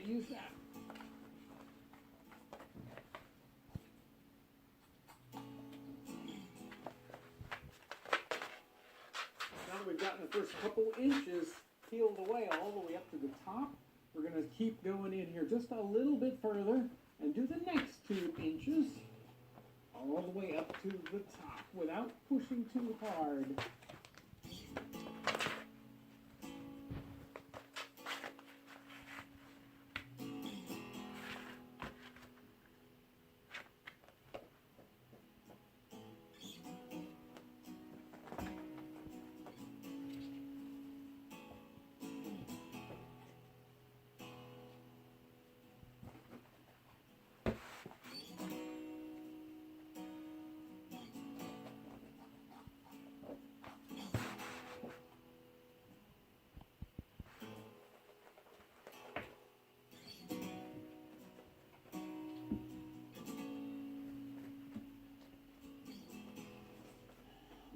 to use that. Now that we've gotten the first couple inches peeled away all the way up to the top, we're going to keep going in here just a little bit further and do the next 2 inches all the way up to the top without pushing too hard.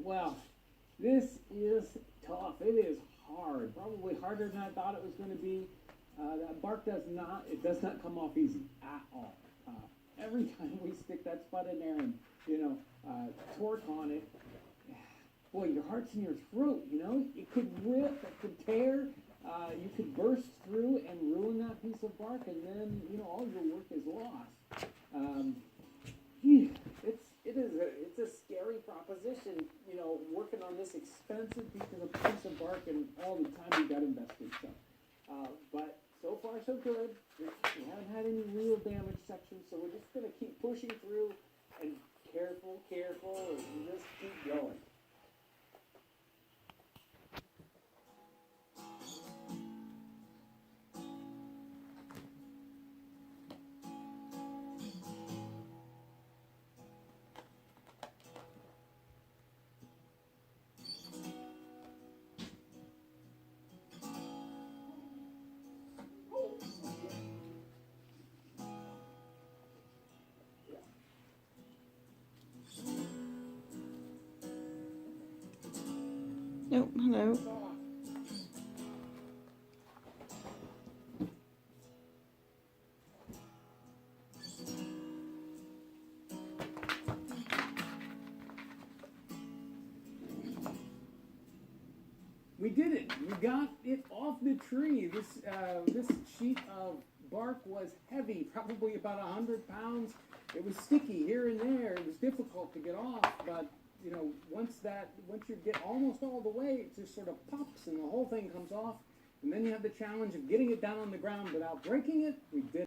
Well, this is tough. It is hard, probably harder than I thought it was going to be. That bark does not come off easy at all. Every time we stick that spud in there and, torque on it, boy, your heart's in your throat, It could rip, it could tear, you could burst through and ruin that piece of bark, and then, all your work is lost. It's a scary proposition, working on this expensive piece of bark and all the time you got invested. But so far so good. We haven't had any real damage sections, so we're just going to keep pushing through and careful, and just keep going. Oh, hello. We did it. We got it off the tree. This sheet of bark was heavy, probably about 100 pounds. It was sticky here and there. It was difficult to get off, but once you get almost all the way, it just sort of pops and the whole thing comes off. And then you have the challenge of getting it down on the ground without breaking it. We did it.